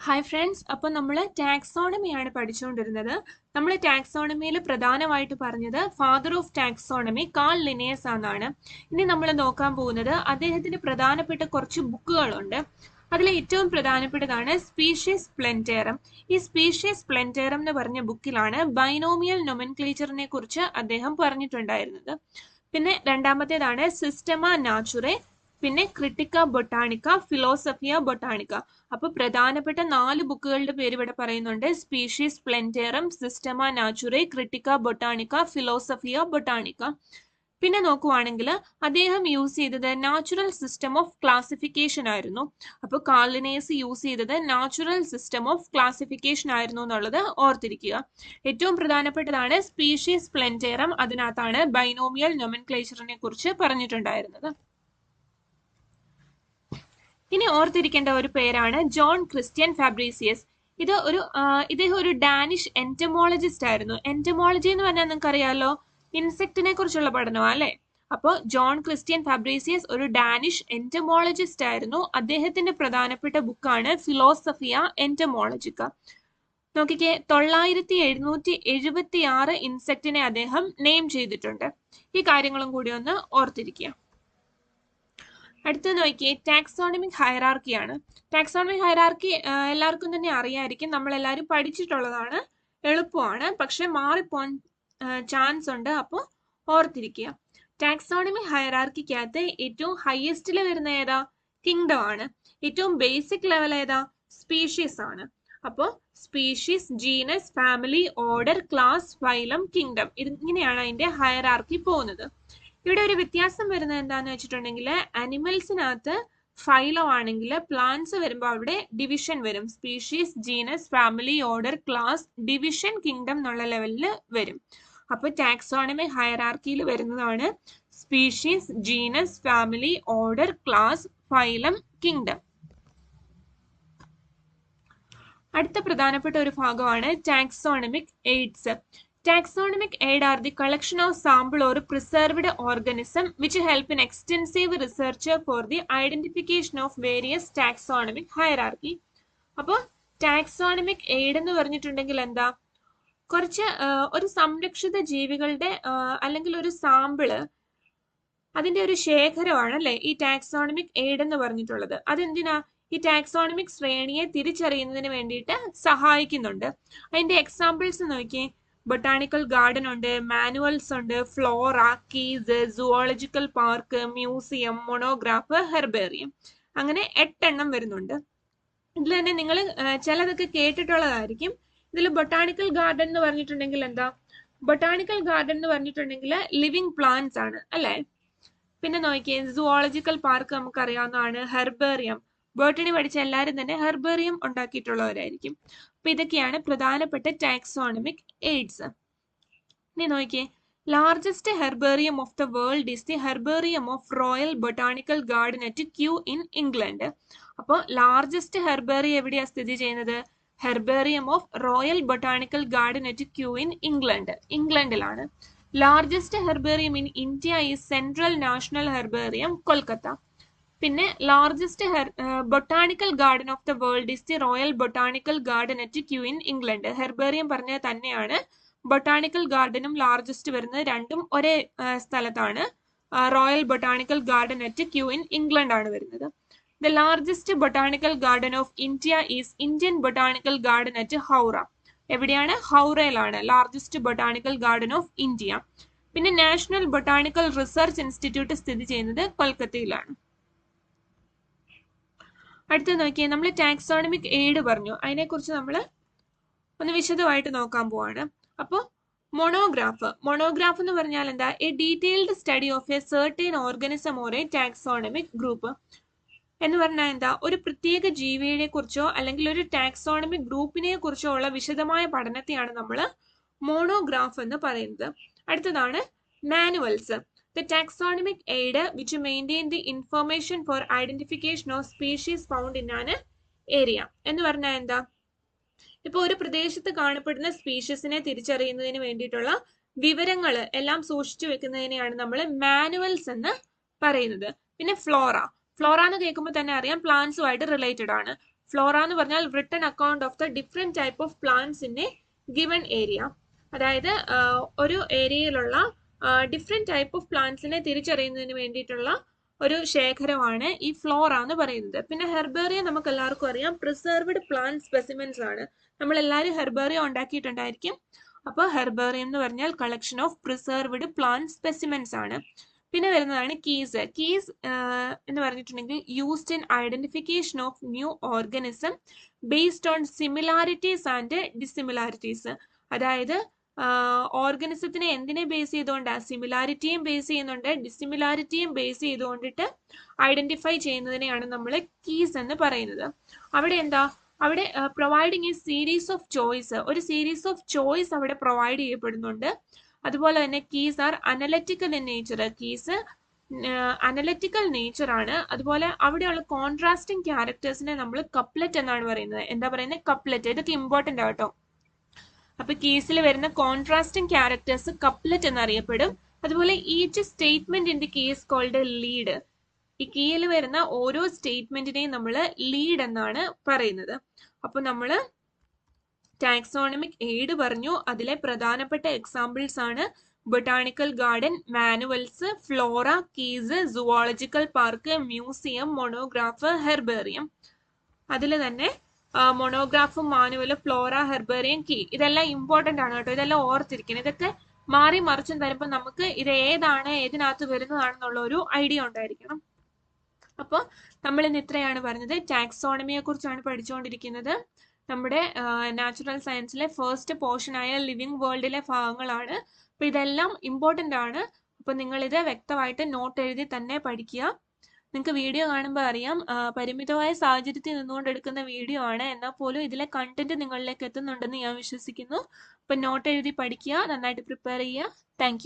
Hi friends, അപ്പോൾ നമ്മൾ ടാക്സോണമിയാണ് പഠിച്ചുകൊണ്ടിരുന്നത്. നമ്മൾ ടാക്സോണമിയിൽ പ്രധാനമായിട്ട് പറഞ്ഞത് father of taxonomy Carl Linnaeus എന്നാണ്. ഇനി നമ്മൾ നോക്കാൻ പോകുന്നത് അദ്ദേഹത്തിന്റെ പ്രധാനപ്പെട്ട കുറച്ച് ബുക്കുകളുണ്ട്. അതിലെ ഏറ്റവും പ്രധാനപ്പെട്ടതാണ് സ്പീഷീസ് പ്ലെന്റേറം. ഈ സ്പീഷീസ് പ്ലെന്റേറം എന്ന് പറഞ്ഞ ബുക്കിലാണ് ബൈനോമിയൽ നൊമൻക്ലേച്ചറിനെ കുറിച്ച് അദ്ദേഹം പറഞ്ഞിട്ടുണ്ടായിരുന്നത്. പിന്നെ രണ്ടാമത്തേതാണ് സിസ്റ്റമ നാച്ചുറെ, പിന്നെ ക്രിട്ടിക്ക ബൊട്ടാണിക്ക, ഫിലോസഫിയ ബൊട്ടാണിക്ക. അപ്പൊ പ്രധാനപ്പെട്ട 4 ബുക്കുകളുടെ പേര് ഇവിടെ പറയുന്നുണ്ട്: സ്പീഷീസ് പ്ലെന്റേറം, സിസ്റ്റമ നാച്ചുറെ, ക്രിട്ടിക്ക ബൊട്ടാണിക്ക, ഫിലോസഫിയ ബൊട്ടാണിക്ക. പിന്നെ നോക്കുവാണെങ്കിൽ അദ്ദേഹം യൂസ് ചെയ്തത് നാച്ചുറൽ സിസ്റ്റം ഓഫ് ക്ലാസിഫിക്കേഷൻ ആയിരുന്നു. അപ്പോൾ കാൾ ലിനേയസ് യൂസ് ചെയ്തത് നാച്ചുറൽ സിസ്റ്റം ഓഫ് ക്ലാസിഫിക്കേഷൻ ആയിരുന്നു എന്നുള്ളത് ഓർത്തിരിക്കുക. ഏറ്റവും പ്രധാനപ്പെട്ടതാണ് സ്പീഷീസ് പ്ലെന്റേറം. അതിനകത്താണ് ബൈനോമിയൽ നൊമൻക്ലേച്ചറിനെ കുറിച്ച് പറഞ്ഞിട്ടുണ്ടായിരുന്നത്. ഇനി ഓർത്തിരിക്കേണ്ട ഒരു പേരാണ് ജോൺ ക്രിസ്ത്യൻ ഫാബ്രീസിയസ്. ഇദ്ദേഹം ഒരു ഡാനിഷ് എന്റമോളജിസ്റ്റ് ആയിരുന്നു. എന്റമോളജി എന്ന് പറഞ്ഞാൽ നിങ്ങൾക്ക് അറിയാലോ, ഇൻസെക്റ്റിനെ കുറിച്ചുള്ള പഠനമാണ് അല്ലെ. അപ്പോൾ ജോൺ ക്രിസ്ത്യൻ ഫാബ്രീസിയസ് ഒരു ഡാനിഷ് എന്റമോളജിസ്റ്റ് ആയിരുന്നു. അദ്ദേഹത്തിന്റെ പ്രധാനപ്പെട്ട ബുക്കാണ് ഫിലോസഫിയ എന്റമോളജിക്ക. നോക്കിക്കേ, 9776 ഇൻസെക്റ്റിനെ അദ്ദേഹം നെയിം ചെയ്തിട്ടുണ്ട്. ഈ കാര്യങ്ങളും കൂടി ഒന്ന് ഓർത്തിരിക്കുക. അടുത്ത നോക്കിയേ, ടാക്സോണമിക് ഹൈറാർക്കിയാണ്. ടാക്സോണമിക് ഹൈറാർക്കി എല്ലാവർക്കും തന്നെ അറിയായിരിക്കും, നമ്മൾ എല്ലാവരും പഠിച്ചിട്ടുള്ളതാണ്, എളുപ്പമാണ്, പക്ഷെ മാറിപ്പോൻ ചാൻസ് ഉണ്ട്. അപ്പോൾ ഓർത്തിരിക്കുക. ടാക്സോണമിക് ഹൈറാർക്കിക്കകത്ത് ഏറ്റവും ഹയസ്റ്റിൽ വരുന്ന ഏതാ? കിങ്ഡം ആണ്. ഏറ്റവും ബേസിക് ലെവൽ ഏതാ? സ്പീഷീസ് ആണ്. അപ്പോൾ species, genus, family, order, class, phylum, kingdom, ഇങ്ങനെയാണ് അതിന്റെ ഹൈറാർക്കി പോകുന്നത്. ഇവിടെ ഒരു വ്യത്യാസം വരുന്നത് എന്താന്ന് വെച്ചിട്ടുണ്ടെങ്കിൽ, അനിമൽസിനകത്ത് ഫൈലം ആണെങ്കിൽ പ്ലാന്റ്സ് വരുമ്പോൾ അവിടെ ഡിവിഷൻ വരും. Species, genus, family, order, class, division, kingdom എന്നുള്ള ലെവലിൽ വരും. അപ്പൊ ടാക്സോണമിക് ഹൈറാർക്കിയിൽ വരുന്നതാണ് species, genus, family, order, class, phylum, kingdom. അടുത്ത പ്രധാനപ്പെട്ട ഒരു ഭാഗമാണ് taxonomic AIDS. Taxonomic aid are the collection of sample or preserved organism which help in extensive research for the identification of various taxonomic hierarchy. അപ്പോൾ taxonomic aid എന്ന് പറഞ്ഞിട്ടുണ്ടെങ്കിൽ എന്താ? കുറച്ച് ഒരു സംരക്ഷിത ജീവികളുടെ അല്ലെങ്കിൽ ഒരു സാമ്പിള്, അതിന്റെ ഒരു ശേഖരമാണ് അല്ലെ ഈ ടാക്സോണമിക് എയ്ഡ് എന്ന് പറഞ്ഞിട്ടുള്ളത്. അതെന്തിനാ? ഈ ടാക്സോണമിക് ശ്രേണിയെ തിരിച്ചറിയുന്നതിന് വേണ്ടിയിട്ട് സഹായിക്കുന്നുണ്ട്. അതിന്റെ എക്സാമ്പിൾസ് നോക്കിയേ. ബൊട്ടാണിക്കൽ ഗാർഡൻ ഉണ്ട്, മാനുവൽസ് ഉണ്ട്, flora, keys, zoological park, museum, monograph, herbarium. അങ്ങനെ 8 എണ്ണം വരുന്നുണ്ട്. ഇതിൽ തന്നെ നിങ്ങൾ ചിലതൊക്കെ കേട്ടിട്ടുള്ളതായിരിക്കും. ഇതിൽ ബൊട്ടാണിക്കൽ ഗാർഡൻ എന്ന് പറഞ്ഞിട്ടുണ്ടെങ്കിൽ എന്താ? ബൊട്ടാണിക്കൽ ഗാർഡൻ എന്ന് പറഞ്ഞിട്ടുണ്ടെങ്കിൽ ലിവിങ് പ്ലാന്റ്സ് ആണ് അല്ലെ. പിന്നെ നോക്കിയേ, സുവോളജിക്കൽ പാർക്ക് നമുക്ക് അറിയാവുന്നതാണ്. ഹെർബേറിയം, ബോട്ടണി പഠിച്ച എല്ലാവരും തന്നെ ഹെർബേറിയം ഉണ്ടാക്കിയിട്ടുള്ളവരായിരിക്കും. അപ്പൊ ഇതൊക്കെയാണ് പ്രധാനപ്പെട്ട ടാക്സോണമിക് എയ്ഡ്സ്. ഇനി നോക്കിയേ, largest herbarium of the world is the herbarium of Royal Botanical Garden at Kew in England. അപ്പോൾ ലാർജസ്റ്റ് ഹെർബേറിയം എവിടെയാണ് സ്ഥിതി ചെയ്യുന്നത്? Herbarium of Royal Botanical Garden at Kew in England, ഇംഗ്ലണ്ടിലാണ്. Largest herbarium in India is Central National Herbarium, Kolkata. പിന്നെ largest botanical garden of the world is the Royal Botanical Garden at Kew in England. Herbarium പറഞ്ഞത് തന്നെയാണ്. Botanical ഗാർഡനും largest വരുന്നത് രണ്ടും ഒരേ സ്ഥലത്താണ്. Royal Botanical Garden at Kew in England ആണ് വരുന്നത്. The largest botanical garden of India is Indian Botanical Garden at Howrah. എവിടെയാണ്? ഹൗറയിലാണ് largest botanical garden of India. പിന്നെ നാഷണൽ ബൊട്ടാണിക്കൽ റിസർച്ച് ഇൻസ്റ്റിറ്റ്യൂട്ട് സ്ഥിതി ചെയ്യുന്നത് കൊൽക്കത്തയിലാണ്. അടുത്ത നോക്കിയേ, നമ്മൾ ടാക്സോണമിക് എയ്ഡ് പറഞ്ഞു, അതിനെക്കുറിച്ച് നമ്മൾ ഒന്ന് വിശദമായിട്ട് നോക്കാൻ പോവാണ്. അപ്പോൾ മൊണോഗ്രാഫ് എന്ന് പറഞ്ഞാൽ എന്താ? A detailed study of A certain organism or A taxonomic group എന്ന് പറഞ്ഞാൽ എന്താ? ഒരു പ്രത്യേക ജീവിയെ കുറിച്ചോ അല്ലെങ്കിൽ ഒരു ടാക്സോണമിക് ഗ്രൂപ്പിനെ കുറിച്ചോ ഉള്ള വിശദമായ പഠനത്തെയാണ് നമ്മൾ മോണോഗ്രാഫ് എന്ന് പറയുന്നത്. അടുത്തതാണ് manuals. The taxonomic aid which maintain the information for identification of species found in an area. എന്ന് പറഞ്ഞാൽ എന്താ? ഇപ്പൊ ഒരു പ്രദേശത്ത് കാണപ്പെടുന്ന സ്പീഷീസിനെ തിരിച്ചറിയുന്നതിന് വേണ്ടിയിട്ടുള്ള വിവരങ്ങൾ എല്ലാം സൂക്ഷിച്ചു വെക്കുന്നതിനെയാണ് നമ്മൾ മാനുവൽസ് എന്ന് പറയുന്നത്. പിന്നെ ഫ്ലോറ എന്ന് കേൾക്കുമ്പോൾ തന്നെ അറിയാം പ്ലാന്റ്സുമായിട്ട് റിലേറ്റഡ് ആണ്. ഫ്ലോറ എന്ന് പറഞ്ഞാൽ written account of the different type of plants in A given area. അതായത് ഒരു ഏരിയയിലുള്ള ഡിഫറെന്റ് ടൈപ്പ് ഓഫ് പ്ലാന്റ്സിനെ തിരിച്ചറിയുന്നതിന് വേണ്ടിയിട്ടുള്ള ഒരു ശേഖരമാണ് ഈ ഫ്ലോറ എന്ന് പറയുന്നത്. പിന്നെ ഹെർബേറിയം നമുക്ക് എല്ലാവർക്കും അറിയാം പ്രിസർവ്ഡ് പ്ലാന്റ് സ്പെസിമെൻസ് ആണ്. നമ്മൾ എല്ലാവരും ഹെർബേറിയം ഉണ്ടാക്കിയിട്ടുണ്ടായിരിക്കും. അപ്പോൾ ഹെർബേറിയം എന്ന് പറഞ്ഞാൽ collection of preserved plant specimens ആണ്. പിന്നെ വരുന്നതാണ് കീസ്. കീസ് എന്ന് പറഞ്ഞിട്ടുണ്ടെങ്കിൽ used in identification of new organism based on similarities and dissimilarities. അതായത് ഓർഗാനിസത്തിനെ എന്തിനെ ബേസ് ചെയ്തുകൊണ്ട് സിമിലാരിറ്റിയും ബേസ് ചെയ്യുന്നുണ്ട്, ഡിസിമിലാരിറ്റിയും ബേസ് ചെയ്തുകൊണ്ടിട്ട് ഐഡന്റിഫൈ ചെയ്യുന്നതിനെയാണ് നമ്മൾ കീസ് എന്ന് പറയുന്നത്. അവിടെ എന്താ, അവിടെ providing A series of choice, ഒരു സീരീസ് ഓഫ് ചോയ്സ് അവിടെ പ്രൊവൈഡ് ചെയ്യപ്പെടുന്നുണ്ട്. അതുപോലെ തന്നെ keys R analytical in nature. Keys analytical nature ആണ്. അതുപോലെ അവിടെയുള്ള കോൺട്രാസ്റ്റിംഗ് ക്യാരക്ടേഴ്സിനെ നമ്മൾ കപ്ലറ്റ് എന്നാണ് പറയുന്നത്. എന്താ പറയുന്നത്? കപ്ലറ്റ്. ഇതൊക്കെ ഇമ്പോർട്ടന്റ് ആട്ടോ. അപ്പൊ കീസിൽ വരുന്ന കോൺട്രാസ്റ്റിംഗ് ക്യാരക്ടേഴ്സ് കപ്ലറ്റ് എന്നറിയപ്പെടും. അതുപോലെ each statement in the keys called lead. ഈ കീയിൽ വരുന്ന ഓരോ സ്റ്റേറ്റ്മെന്റിനെയും നമ്മൾ ലീഡ് എന്നാണ് പറയുന്നത്. അപ്പൊ നമ്മള് ടാക്സോണമിക് എയ്ഡ് പറഞ്ഞു. അതിലെ പ്രധാനപ്പെട്ട എക്സാമ്പിൾസ് ആണ് botanical garden, manuals, flora, keys, zoological park, museum, monograph, herbarium. അതിൽ തന്നെ മൊണോഗ്രാഫും മാനുവലും ഫ്ലോറ, ഹെർബേറിയം, കീ, ഇതെല്ലാം ഇമ്പോർട്ടന്റ് ആണ് കേട്ടോ. ഇതെല്ലാം ഓർത്തിരിക്കണം. ഇതൊക്കെ മാറി മറിച്ചും തരുമ്പോൾ നമുക്ക് ഇത് ഏതാണ്, ഏതിനകത്ത് വരുന്നതാണെന്നുള്ള ഒരു ഐഡിയ ഉണ്ടായിരിക്കണം. അപ്പോൾ നമ്മൾ ഇന്ന് ഇത്രയാണ് പറഞ്ഞത്. ടാക്സോണമിയെ കുറിച്ചാണ് പഠിച്ചുകൊണ്ടിരിക്കുന്നത്. നമ്മുടെ നാച്ചുറൽ സയൻസിലെ ഫസ്റ്റ് പോർഷനായ ലിവിങ് വേൾഡിലെ ഭാഗങ്ങളാണ്. അപ്പൊ ഇതെല്ലാം ഇമ്പോർട്ടന്റ് ആണ്. അപ്പൊ നിങ്ങൾ ഇത് വ്യക്തമായിട്ട് നോട്ട് എഴുതി തന്നെ പഠിക്കുക. നിങ്ങൾക്ക് വീഡിയോ കാണുമ്പോൾ അറിയാം പരിമിതമായ സാഹചര്യത്തിൽ നിന്നുകൊണ്ട് എടുക്കുന്ന വീഡിയോ ആണ്. എന്നാൽ പോലും ഇതിലെ കണ്ടന്റ് നിങ്ങളിലേക്ക് എത്തുന്നുണ്ടെന്ന് ഞാൻ വിശ്വസിക്കുന്നു. അപ്പൊ നോട്ട് എഴുതി പഠിക്കുക, നന്നായിട്ട് പ്രിപ്പയർ ചെയ്യുക. താങ്ക്